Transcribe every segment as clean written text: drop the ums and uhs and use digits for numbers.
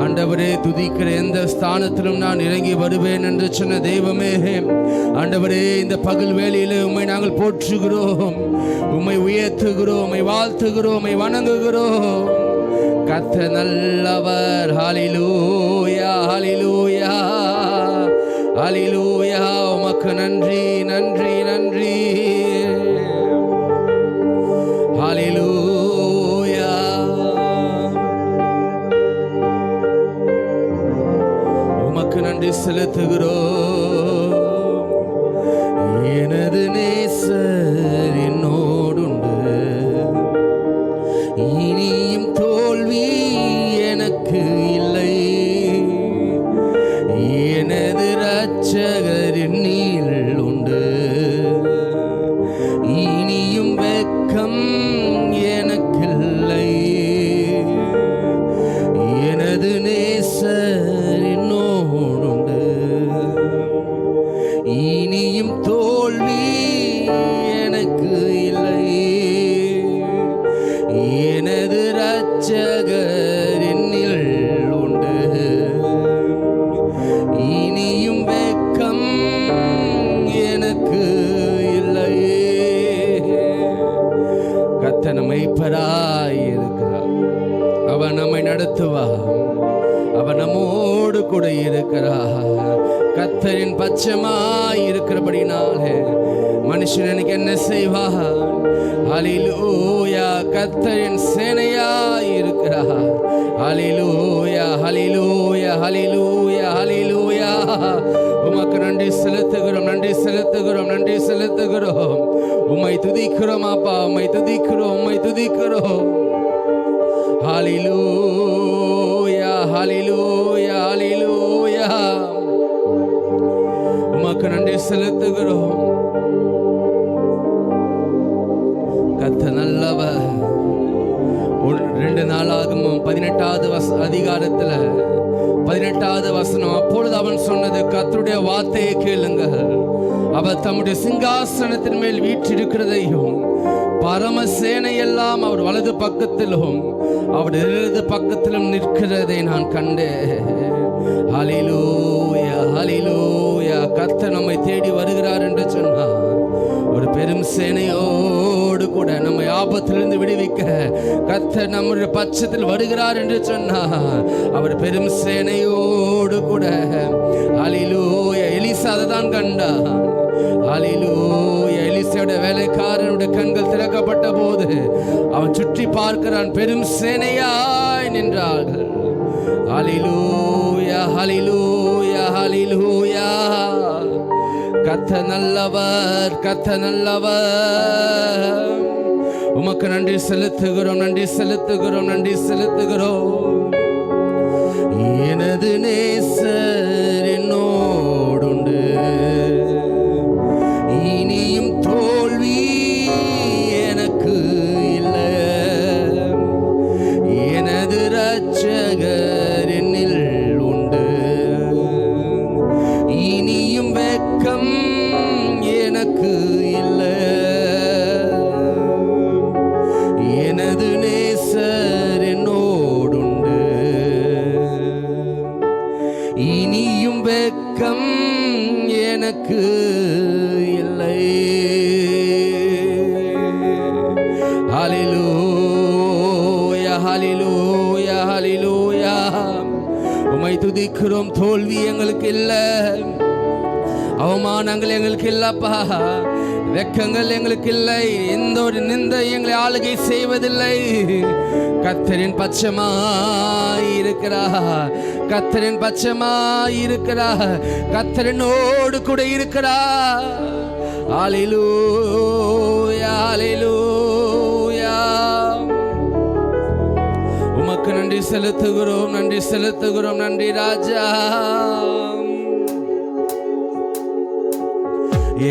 ஆண்டவரே, துதிக்கிற எந்த ஸ்தானத்திலும் நான் இறங்கி வருவேன் என்று சொன்ன தெய்வமே, ஆண்டவரே, இந்த பகல் வேளையிலே உம்மை நாங்கள் போற்றுகிறோம், உம்மை உயர்த்துகிறோம், உம்மை வாழ்த்துகிறோம், உம்மை வணங்குகிறோம். கர்த்தர் நல்லவர். ஹல்லேலூயா, ஹல்லேலூயா, ஹல்லேலூயா. உமக்கு நன்றி, நன்றி, நன்றி. ஹல்லேலூயா. உமக்கு நன்றி செலுத்துகிறோம். எனது நேசர் என்னோடுண்டு, இனியும் தோல்வி எனக்கு இல்லை. எனது இரட்சகர் என்னில் உண்டு, இனியும் வெட்கம் எனக்கில்லை. எனது நேசர் என்னோடுண்டு, இனியும் தோல்வி எனக்கு இல்லை. எனது இரட்சகர் என்னில் உண்டு, இனியும் வெட்கம் எனக்கு இல்லை. கர்த்தர் மெய்ப்பராய் இருக்கிறார். அவர் நம்மை நடத்துவார், அவர் நம்மோடு கூட இருக்கிறார். கர்த்தரின் பட்சமாய் இருக்கிறபடினாலே மனுஷன் எனக்கு என்ன செய்வார்? ஹல்லேலூயா. கர்த்தரின் சேனையாய் இருக்கிறார். ஹல்லேலூயா, ஹல்லேலூயா, ஹல்லேலூயா, ஹல்லேலூயா. உமக்கு நன்றி செலுத்துகிறோம், நன்றி செலுத்துகிறோம், நன்றி செலுத்துகிறோம். உம்மை துதிக்கிறோம் அப்பா, உம்மை துதிக்கிறோம், உம்மை துதிக்கிறோம். ஹல்லேலூயா, ஹல்லேலூயா, ஹல்லேலூயா. உமக்கு நன்றி செலுத்துகிறோம். கர்த்தர் நல்லவர். 2 நாளாகமம் 18வது அதிகாரத்துல 18வது வசனம். அப்பொழுது அவன் சொன்னது, கர்த்தருடைய வார்த்தையை கேளுங்கள். அவர் தம்முடைய சிங்காசனத்தின் மேல் வீற்றிருக்கிறதையும் பரமசேனை எல்லாம் அவர் வலது பக்கத்திலும் அவர் இடது பக்கத்திலும் நிற்கிறதை நான் கண்டேன். ஹல்லேலூயா, ஹல்லேலூயா. கர்த்தர் நம்மை தேடி வருகிறார் என்று சொன்னார். ஒரு பெரும் சேனையோடு கூட நம்மை ஆபத்திலிருந்து விடுவிக்க கர்த்தர் நம்முடைய பட்சத்தில் வருகிறார் என்று சொன்னார். அவர் பெரும் சேனையோடு கூட. ஹல்லேலூயா. எலிசா தான் கண்டார். ஹல்லேலூயா. எலிசாவுடைய வேலைக்காரனுடைய கண்கள் திறக்கப்பட்ட போது அவன் சுற்றி பார்க்கிறான், பெரும் சேனையாய் நின்றார்கள். ஹல்லேலூயா, ஹல்லேலூயா, ஹல்லேலூயா. கர்த்தர் நல்லவர், கர்த்தர் நல்லவர். உமக்கு நன்றி செலுத்துகிறோம், நன்றி செலுத்துகிறோம், நன்றி செலுத்துகிறோம். எனது நேசர் என்னோடுண்டு, இனியும் தோல்வி எனக்கு இல்லை. எனது இரட்சகர் என்னில் உண்டு, இனியும் வெட்கம் எனக்கு இல்லை. எனது நேசர் என்னோடுண்டு, இனியும் வெட்கம் எனக்கு இல்லை. ஹல்லேலூயா, ஹல்லேலூயா, ஹல்லேலூயா. உம்மை துதிக்கிறோம். தோல்வி எங்களுக்கு இல்லை, அவமானங்கள் எங்களுக்கு இல்லப்பா, வெட்கங்கள் எங்களுக்கு இல்லை, எந்த ஒரு நிந்தை எங்களை ஆளுகை செய்வதில்லை. கர்த்தரின் பட்சமாய் இருக்கிறார், கர்த்தரின் பட்சமாய் இருக்கிறார், கர்த்தரினோடு கூட இருக்கிறார். ஹல்லேலூயா, ஹல்லேலூயா. உமக்கு நன்றி செலுத்துகிறோம், நன்றி செலுத்துகிறோம். நன்றி ராஜா.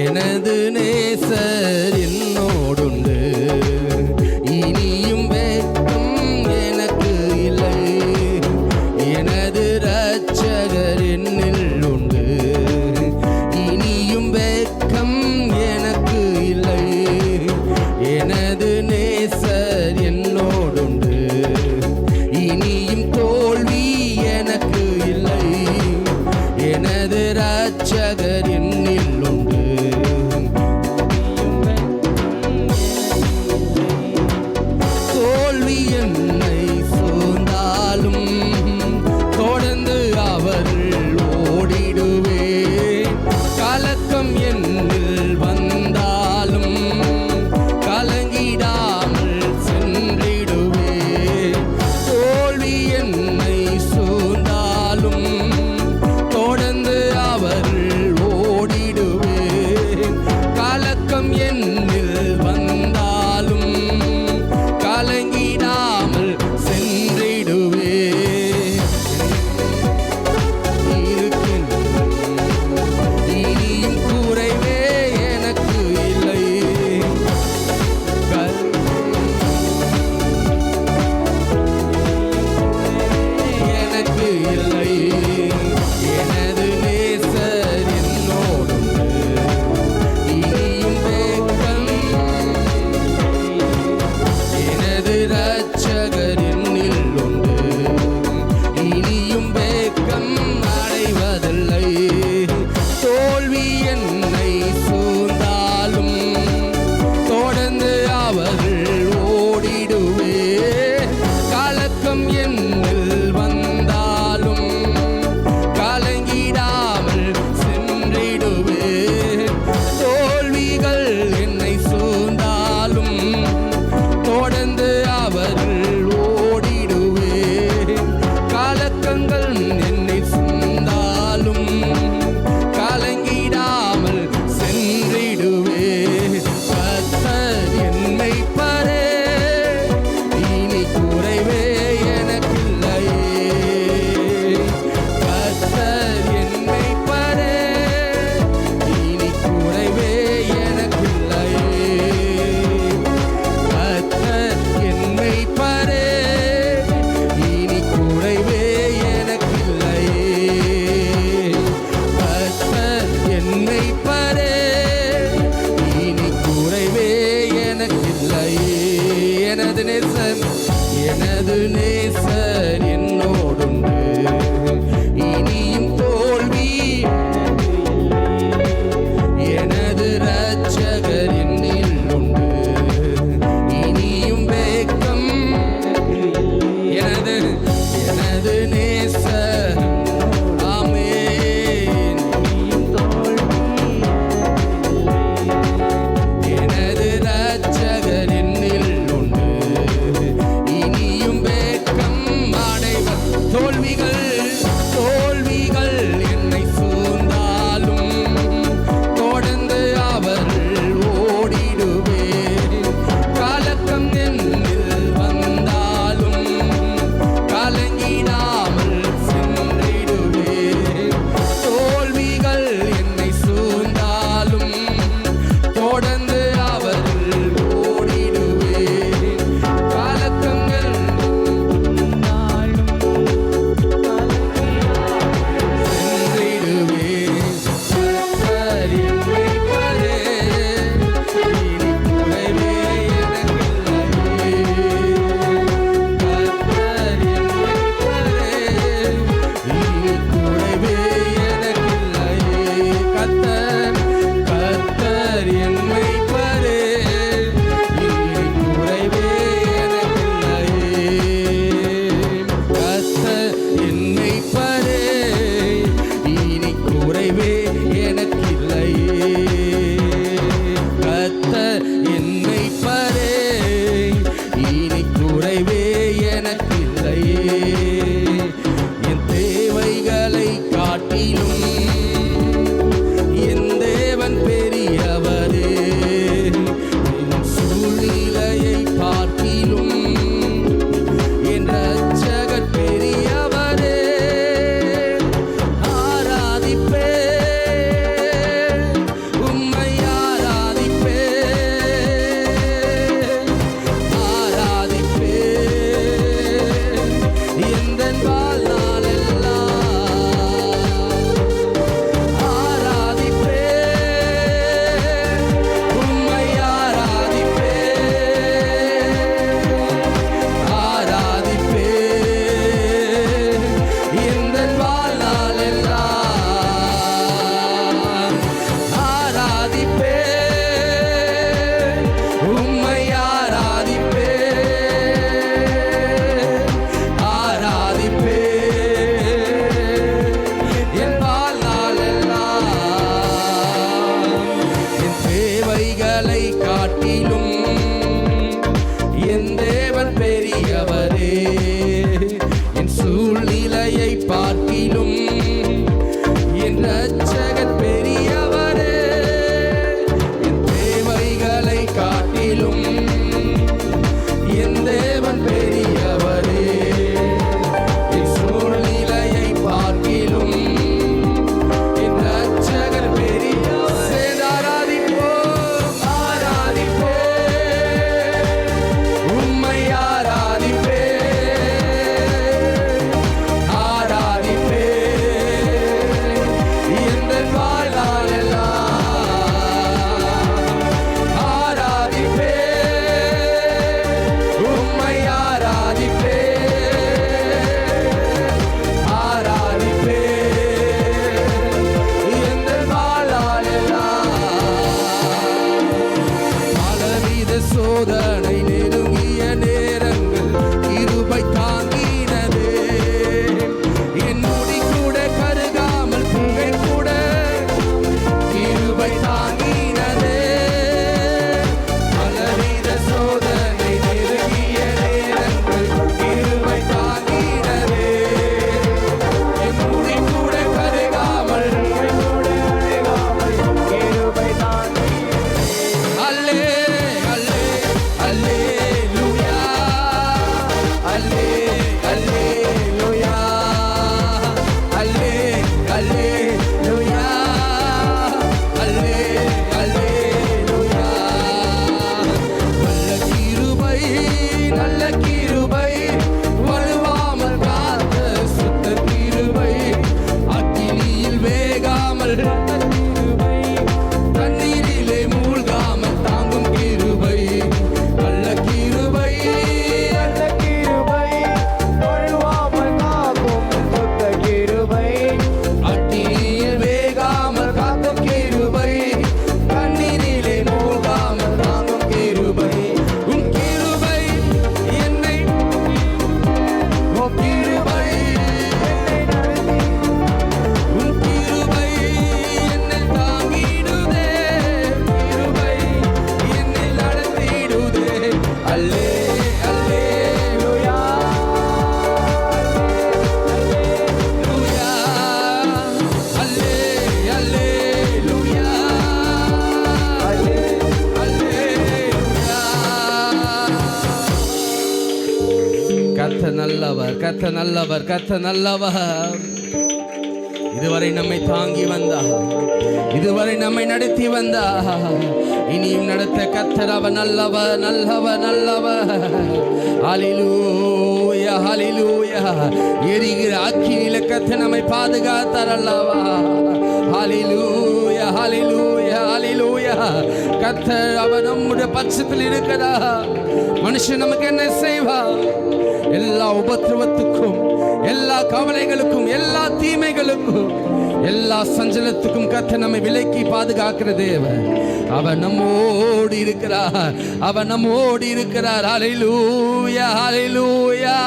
எனது நேசர் என்னோடுண்டு, இனியும் வெட்கம் எனக்கு இல்லை. எனது இரட்சகர் என்னில் உண்டு, இனியும் வெட்கம் எனக்கு இல்லை. எனது நேசர் என்னோடுண்டு, இனியும் இரட்சகர் என்னில் உண்டு. தோல்வி என்னை சூழ்ந்தாலும் தொடர்ந்து அவர்கள் ஓடிடுவே. கலக்கம் என்னில் வந்தாலும் கலங்கிடாமல் சென்றிடுவே. தோல்வி என்னை சூழ்ந்தாலும் தொடர்ந்து அவர்கள் ஓடிடுவே. கலக்கம் என்னில் வந்தாலும் கலங்கிடாமல் சென்றிடுவே. இனியும் குறைவே எனக்கு இல்லை. எனக்கு இல்லை. எனது நேசர் என்னோடுண்டு. இனியும் வெட்கம். எனது இரட்சகர் என்னில் உண்டு. இனியும் வெட்கம் அடைவதில்லை. தோல்வி என்னை சூழ்ந்தாலும் தொடர்ந்து அவர்கள் ஓடிடுவே. கலக்கம் என்னில் வந்தாலும் கலங்கிடாமல் சென்றிடுவே. தோல்விகள் என்னை சூழ்ந்தாலும் தொடர்ந்து அவர்கள் ஓடிடுவே. கலக்கங்கள் என்னை சூழ்ந்தாலும் கலங்கிடாமல் சென்றிடுவே. கர்த்தர் என்னை பரே, இனி குறைவே எனக்கில்லையே. கர்த்தர் என்னை பரே, இனி குறைவே எனக்கில்லையே. கர்த்தர் என்னை பரே, இனி குறைவே எனக்கில்லையே. கர்த்தர் என்னை பரே, இனி குறைவே எனக்கில்லையே. எனது நேசர், எனது நேசர் என்னோடுண்டு. இனியும் தோல்வி. எனது இரட்சகர் என்னில் உண்டு. இனியும் வெட்கம். எனது நேசர். ஆமென். எனது இரட்சகர் என்னில் உண்டு. இனியும் வெட்கம் அடைவர். தோல்விகள் என்னை சூழ்ந்தாலும் தொடர்ந்து அவர்கள் ஓடிடுவே. கலக்கம் என்னில் வந்தாலும் கலங்கிடாமல் சென்றிடுவே. தோல்விகள் என்னை சூழ்ந்தாலும் தொடர்ந்து அவர்கள் ஓடிடுவே. கலக்கங்கள் சென்றிடுவே. கர்த்தர் என்னை பரே, இனி குறைவே எனக்கில்லையே. கர்த்தர் என்னை பரே, இனி குறைவே எனக்கில்லையே. கர்த்தர் என்னை பரே, இனி குறைவே எனக்கில்லையே. கர்த்தர் என்னை பரே, இனி குறைவே எனக்கில்லையே. கர்த்தர் என்னை பரே, இனி குறைவே எனக்கில்லையே. என் தேவைகளை காட்டிலும் என் தேவன் பெரியவரே. என் சூழ்நிலையை பார்க்கிலும் என் இரட்சகர் பெரியவரே. ஆராதிப்பே, உம்மை ஆராதிப்பே. ஆராதிப்பே, எந்த கர்த்தர் நல்லவர், கர்த்தர் நல்லவர். இதுவரை நம்மை தாங்கி வந்தார், இதுவரை நம்மை நடத்தி வந்தார், இனியும் நடத்த கர்த்தர் அவர் நல்லவர், நல்லவர், நல்லவர். ஹல்லேலூயா, ஹல்லேலூயா. எரிகிற அக்கினியில கர்த்தர் நம்மை பாதுகாத்தார் அல்லவா. ஹல்லேலூயா, ஹல்லேலூயா, ஹல்லேலூயா. கர்த்தர் அவர் நம்முடைய பட்சத்தில் இருக்கிறார். மனுஷன் நமக்கு என்ன செய்வார்? எல்லா உபத்திரவத்துக்கும், எல்லா கவலைகளுக்கும், எல்லா தீமைகளுக்கும், எல்லா சஞ்சலத்துக்கும் கர்த்தர் நம்மை விலக்கி பாதுகாக்கிற தேவன். அவர் நம்மோடு இருக்கிறார், அவர் நம்மோடு இருக்கிறார். ஹல்லேலூயா, ஹல்லேலூயா.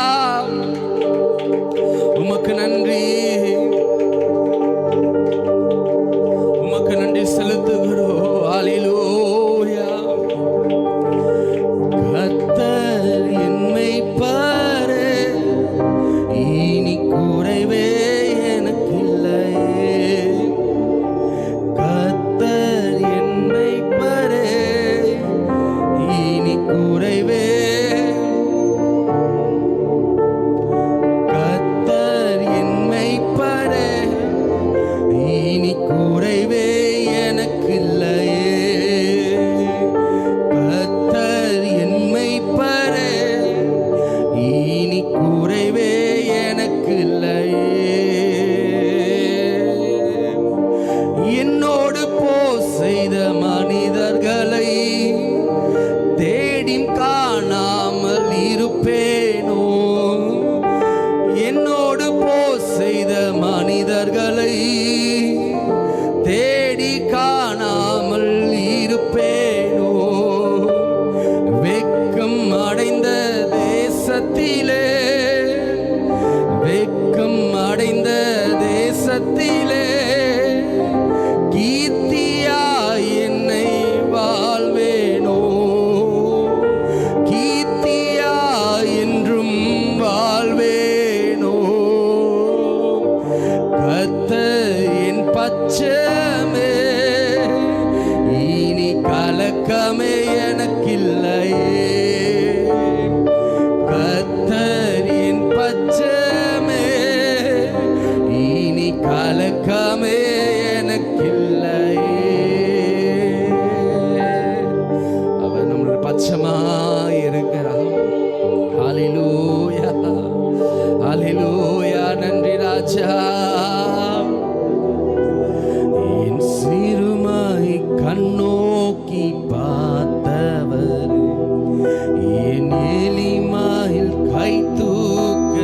உமக்கு நன்றி, உமக்கு நன்றி செலுத்துகிறோம். ஹல்லேலூயா. கர்த்தர் என்னை பாரு, இனி குறைவே எனக்கு இல்லையே. கர்த்தர் என்னை பாரு, இனி குறைவே. கர்த்தர் என்னை பாரு, இனி குறைவே எனக்கு இல்லையே. கர்த்தர் என்னை பாரு, இனி குறைவே எனக்கு இல்லையே. என்னோடு செய்த மனிதர்களை தேடி காணாமல் இருப்பேனோ. என்னோடு செய்த மனிதர்களை தேடி காணாமல் இருப்பேனோ. வெட்கம் அடைந்த தேசத்திலே, வெட்கம் அடைந்த தேசத்திலே கீர்த்தியா என்னை வாழ்வேனோ. கீர்த்தியா என்றும் வாழ்வேனோ. கர்த்தர் என் பட்சமே, இனி கலக்கமே எனக்கில்லையே. கர்த்தர் என் பட்சமே, இனி கலக்கமே எனக்கில்லையே. அவர் நம்முடைய பட்சமாய் இருக்கிறார். ஹல்லேலூயா, ஹல்லேலூயா. நன்றி ராஜா. என் சிறுமை கண்ணோக்கி பார்த்தவர், என் எளிமையில் கை தூக்க.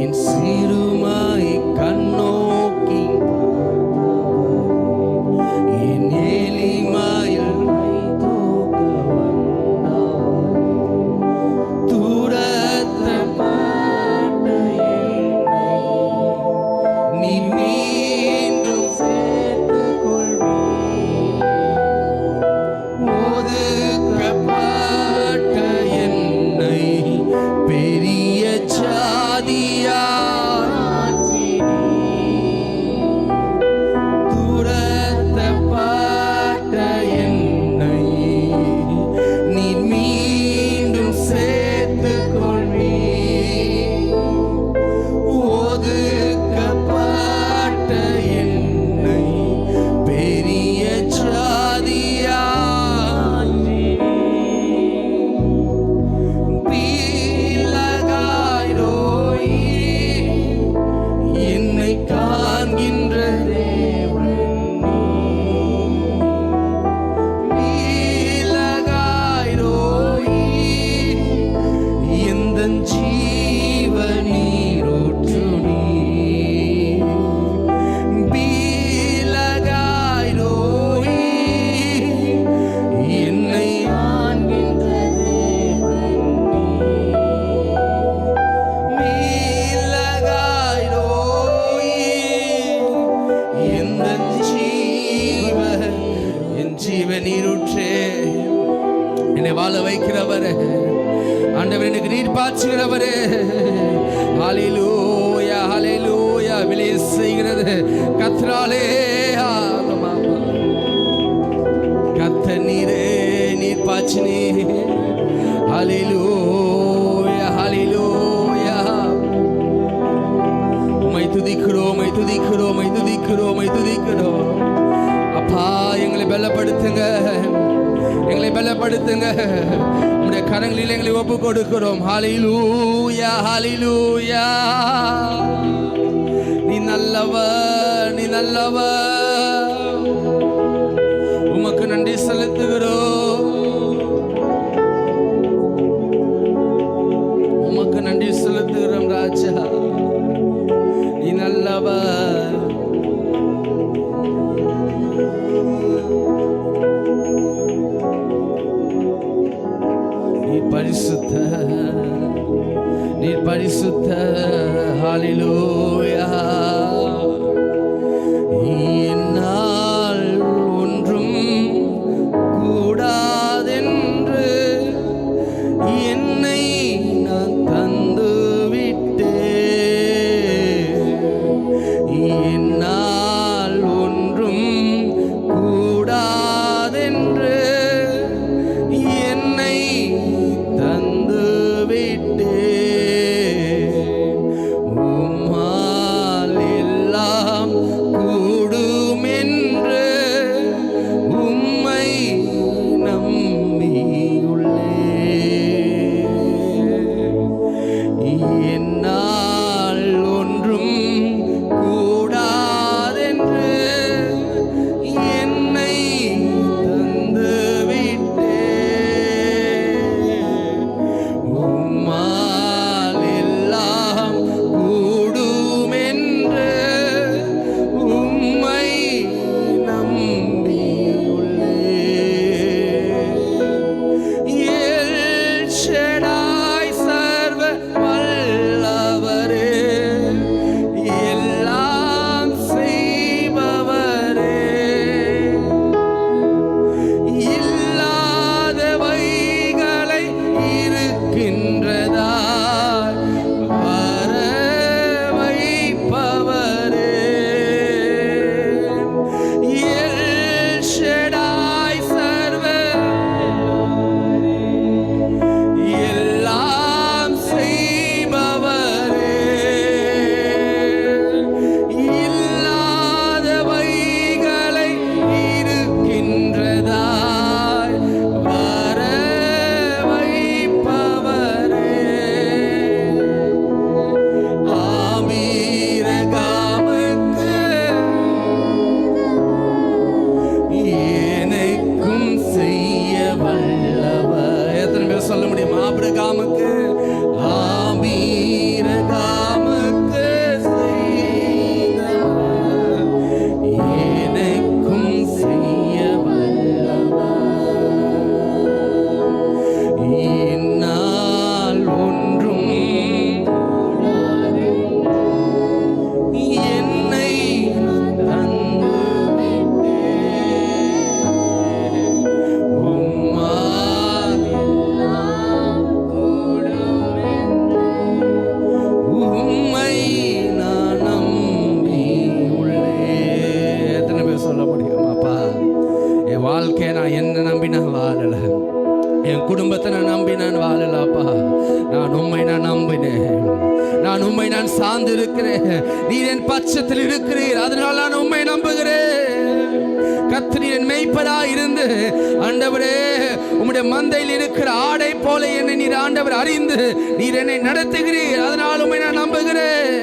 என் சிறுமை கண்ணோக்கி, என் எளிமையில் கை தூக்க வந்தவர். தூரத்தப்பட்ட என்னை நீ மீண்டும் சேர்த்துக் கொள்வீர். ஒதுக்கப்பட்ட என்னை பெரிய ஜாதியாக்கினீர். துரத்தப்பட்ட என்னை நீ மீண்டும் சேர்த்துக் கொள்வீர். ஒதுக்கப்பட்ட என்னை பெரிய ஜாதியாக்கினீர். பீலகாய்ரோய் என்னை காண்கின்ற தேவன் நீர். பீலகாய்ரோய் எந்தன் ஜீவ நீரூற்று நீர். பீலகாய்ரோய் என்னை காண்கின்ற தேவன் நீர். மீலகாய்ரோய் எந்தன் என் ஜீவ நீரூற்றே. என்னை வாழ வைக்கிறவரே, ஆண்டவர் எனக்கு நீர் பாய்ச்சுகிறவரே. ஹல்லேலூயா, ஹல்லேலூயா. விளைய செய்கிறது கர்த்தராலே ஆகும். கர்த்தர் நீரே, நீர் பாய்ச்சினீர். ஹல்லேலூயா. துதிக்கிறோம், துதிக்கிறோம், துதிக்கிறோம். அப்பா எங்களை பலப்படுத்துங்க, எங்களை பலப்படுத்துங்க. உம்முடைய கரங்களில் எங்களை ஒப்பு கொடுக்கிறோம். ஹல்லேலூயா, ஹல்லேலூயா. நீ நல்லவர், நீ நல்லவர். உமக்கு நன்றி செலுத்துகிறோம், உமக்கு நன்றி செலுத்துகிறோம் ராஜா. நீ நல்லவர். நீர் பரிசுத்த, நீர் பரிசுத்த. ஹல்லேலூயா. என்னால் ஒன்றும் கூடாதென்று என்னை நான் தந்து விட்டேன். என்னால் ஒன்றும் கூடாதென்று என்னை தந்து விட்டேன். உம்மால் எல்லாம் கூடும் என்று உம்மை நம்பியுள்ளேன். என்னால் ஒன்றும் கூடாதென்று என்னை தந்து விட்டேன். உம்மால் எல்லாம் கூடும் என்று உம்மை நம்பியுள்ளேன். எல் ஷடாய் சர்வ வல்லவரே, எல்லாம் செய்பவரே, இல்லாதவைகளை இருக்கின்றதாய் வர வைப்பவரே. எல் ஷடாய் சர்வ எல்லாம் செய்பவரே, இல்லாதவைகளை இருக்கின்றதாய் வர வைப்பவரே. ஆபீரகாமுக்கு எனக்கும் செய்ய வல்லவர். எத்தனை பேர் சொல்ல முடியும்? ஆபிரகாமுக்கு, ஆபீரகாமுக்கு செய்தவர் எனக்கும் செய்ய வல்லவர். என்னால் ஒன்றும் என்னை தந்து விட்டேன். உம்மால் எல்லாம் கூடும் என்று உம்மை நான் நம்பியுள்ளேன். எத்தனை பேர் சொல்ல முடியும்? அப்பா, என் வாழ்க்கையை நான் என்ன நம்பி நான் வாழல, என் குடும்பத்தை நான் நம்பி நான் வாழலப்பா. நான் உம்மை நான் நம்பினேன், நான் உம்மை நான் சார்ந்து இருக்கிறேன். நீர் என் பட்சத்தில் இருக்கிறீர், அதனால் நான் உம்மை நம்புகிறேன். கர்த்தர் என் மேய்ப்பராய் இருந்து ஆண்டவரே உம்முடைய மந்தையில் இருக்கிற ஆடை போல என்னை நீர் ஆண்டவர் அறிந்து நீர் என்னை நடத்துகிறீர், அதனால் உம்மை நான் நம்புகிறேன்.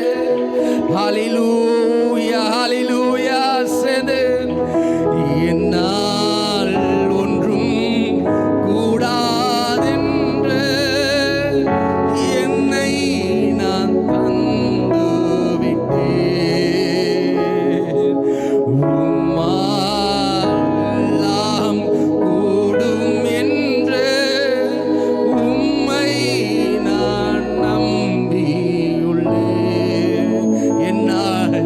ஹல்லேலூயா, ஹல்லேலூயா. சேர்ந்து என்னால் ஒன்றும் கூடாதென்று என்னை நான் தந்து விட்டேன். உம்மால் எல்லாம் கூடும் என்று உம்மை நான் நம்பியுள்ளேன். என்னால்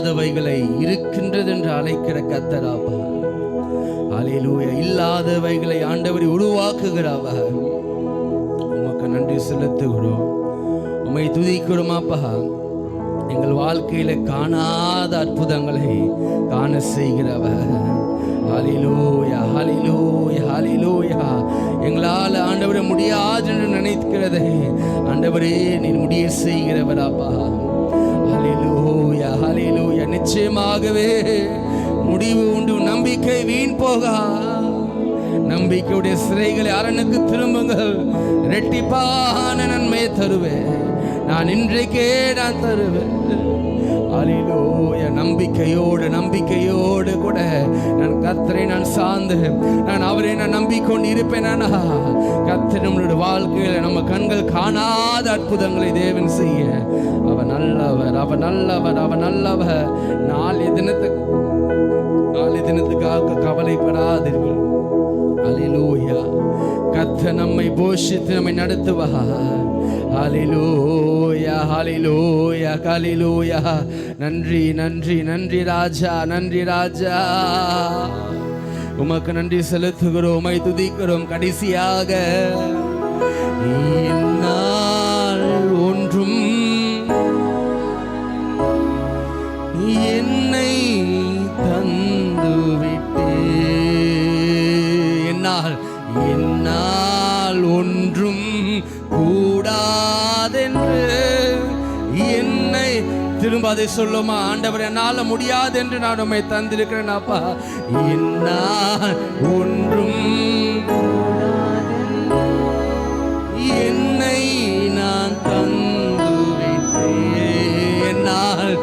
இல்லாதவைகளை இருக்கின்றது என்று அழைக்கிற கர்த்தராப்பா. ஹல்லேலூயா. இல்லாதவைகளை ஆண்டவரை உருவாக்குகிறாவா. உமக்கு நன்றி செலுத்துகிறோம், உம்மை துதிக்கிறோம் அப்பா. எங்கள் வாழ்க்கையில காணாத அற்புதங்களை காண செய்கிறவர். ஹல்லேலூயா, ஹல்லேலூயா, ஹல்லேலூயா. எங்களால் ஆண்டவரே முடியாது என்று நினைக்கிறதை ஆண்டவரே நீர் முடிய செய்கிறவர் அப்பா. ஹல்லேலூயா, ஹல்லேலூயா. நிச்சயமாகவே முடிவு உண்டு, நம்பிக்கை வீண் போகா. நம்பிக்கையுடைய சிறைகளை அரணுக்கு திரும்புங்கள், இரட்டிப்பான நன்மையை தருவேன் நான், இன்றைக்கே நான் தருவேன். ஹல்லேலூயா. நம்பிக்கையோடு கூட நான் கர்த்தரை நான் சார்ந்து நான் அவரை நான் நம்பிக்கொண்டு இருப்பேன். கர்த்தர் நம்மளுடைய வாழ்க்கையில் நம்ம கண்கள் காணாத அற்புதங்களை தேவன் செய்ய அவர் நல்லவர், அவர் நல்லவர், அவர் நல்லவர். நாளைய தினத்துக்காக கவலைப்படாதீர்கள். ஹல்லேலூயா. கர்த்தர் நம்மை போஷித்து நம்மை நடத்துவார். ஹல்லேலூயா, ஹல்லேலூயா, ஹல்லேலூயா. நன்றி, நன்றி, நன்றி ராஜா, நன்றி ராஜா. உமக்கு நன்றி செலுத்துகிறோம், உம்மை துதிக்கிறோம். கடைசியாக என்னால் ஒன்றும் என்னை தந்துவிட்டே, என்னால் ஒன்றும் கூடாதென்று என்னை, திரும்ப அதை சொல்லுமா, ஆண்டவர் என்னால முடியாது என்று நான் உம்மை தந்திருக்கிறேன் அப்பா. என்னால் ஒன்றும் என்னை நான் தந்துவிட்டேன், என்னால்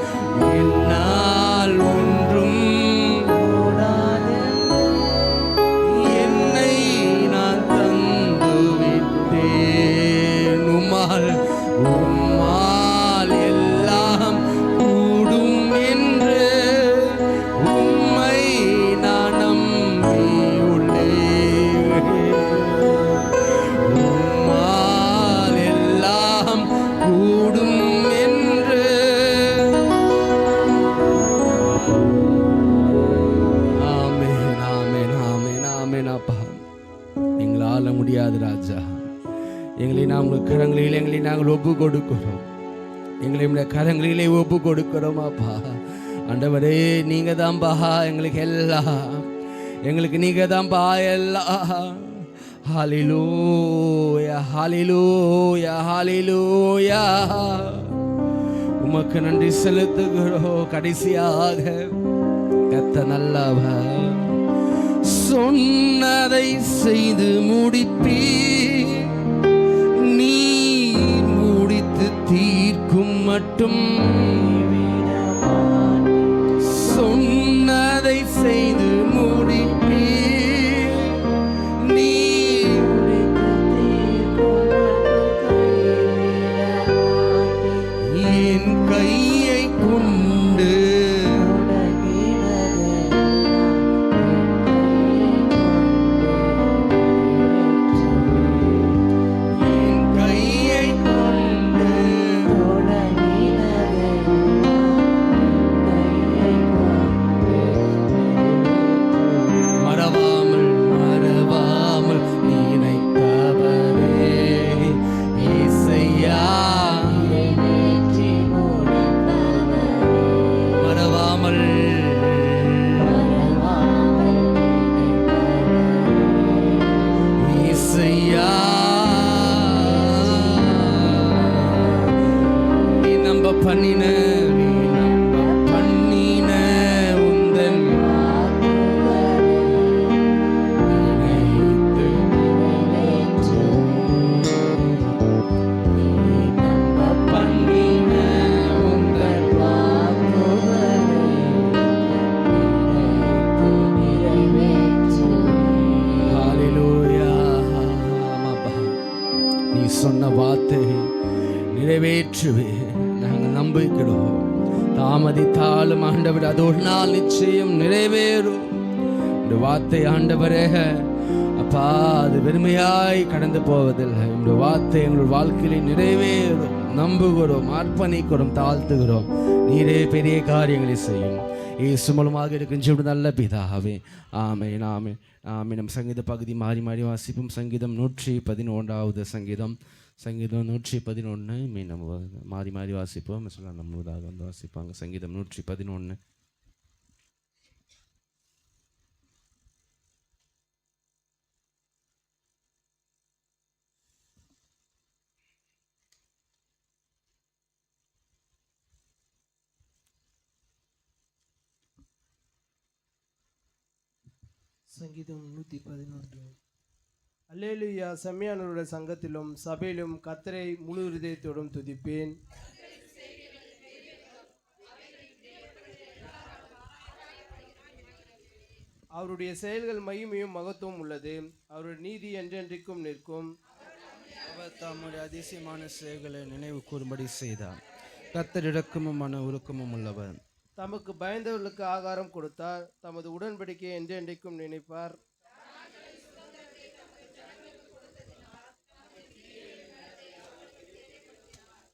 ஒன்றும் என்னை நான் தந்துவிட்டேன். உம்மால் எல்லாம் கூடும் என்று உம்மை நான் நம்பியுள்ளேன். உம்மால் எல்லாம் கூடும் என்று. ஆமென், ஆமென், ஆமென், ஆமென் அப்பா. எங்களால முடியாது ராஜா, எங்களை நாம் கரங்களில் எங்களை நாங்கள் ஒப்பு கொடுக்கிறோம், எங்களை கரங்களிலே ஒப்பு கொடுக்கிறோம் அப்பா. ஆண்டவரே நீங்க தான் பா எங்களுக்கு எல்லாம், எங்களுக்கு நீங்க தான் பா எல்லாம். ஹல்லேலூயா, ஹல்லேலூயா, ஹல்லேலூயா. உமக்கு நன்றி செலுத்துகிறோம். கடைசியாக கர்த்தர் நல்லவர், சொன்னதை செய்து முடிப்பீர், நீர் முடித்து தீர்க்கும் மட்டும். சொன்னதை செய்து முடிப்பீர், நீர் என் கையை கொண்டு பண்ணின உந்தன் நீ சொன்ன வார்த்தை நிறைவேற்றுவே நாங்கள் நம்பிக்கிறோம். தாமதித்தாலும் ஆண்டவர் அது ஒரு நாள் நிச்சயம் நிறைவேறும். இந்த வார்த்தை ஆண்டவரே அப்பா அது வெறுமையாய் கடந்து போவதில்லை. இந்த வார்த்தை எங்கள் வாழ்க்கையிலே நிறைவேறும். நம்புகிறோம், அர்ப்பணிக்கிறோம், தாழ்த்துகிறோம். நீரே பெரிய காரியங்களை செய்யும். இயேசு மூலமாக இருக்கின்ற நல்ல பிதாவே, ஆமென் ஆமென் ஆமென். நம் சங்கீத பகுதி மாறி மாறி வாசிப்போம். சங்கீதம் 111 சங்கீதம் 111 நம்ம மாறி மாறி வாசிப்போம். சொல்ல நம்மதாக வந்து வாசிப்பாங்க. சங்கீதம் 111. சங்கீதம் 111. அல்லேலூயா. செம்மையானவருடைய சங்கத்திலும் சபையிலும் கர்த்தரை முழு இருதயத்தோடும் துதிப்பேன். அவருடைய செயல்கள் மகிமையும் மகத்துவம் உள்ளது. அவருடைய நீதி என்றென்றைக்கும் நிற்கும். அவர் தம்முடைய அதிசயமான செயல்களை நினைவு கூறும்படி செய்தார். கர்த்தர் இரக்கமும் மன உருக்கமும் உள்ளவர். தமக்கு பயந்தவர்களுக்கு ஆகாரம் கொடுத்தார். தமது உடன்படிக்கையை என்றென்றைக்கும் நினைப்பார்.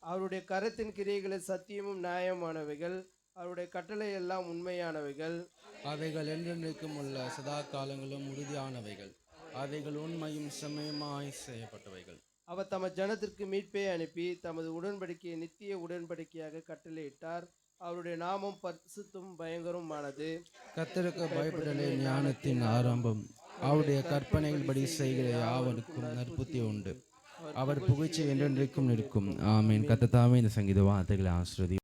அவருடைய கரத்தின் கிரியைகளில் சத்தியமும் நியாயமானவைகள். அவருடைய கட்டளை எல்லாம் உண்மையானவைகள். அவைகள் என்றென்றைக்கும் உள்ள சதா காலங்களும் உறுதியானவைகள். அவைகள் உண்மையும் செம்மையுமாய் செய்யப்பட்டவைகள். அவர் தமது ஜனத்திற்கு மீட்பை அனுப்பி தமது உடன்படிக்கையை நித்திய உடன்படிக்கையாக கட்டளையிட்டார். அவருடைய நாமம் பரிசுத்தமும் பயங்கரமானது. கர்த்தருக்கு பயப்படலே ஞானத்தின் ஆரம்பம். அவருடைய கற்பனைகள் படி செய்கிற யாவருக்கும் நற்புத்தி உண்டு. அவர் புகழ்ச்சி என்றென்றைக்கும் நிற்கும். ஆமீன். கர்த்தர் தாமே இந்த சங்கீத வார்த்தைகளை ஆசீர்வதிப்பார்.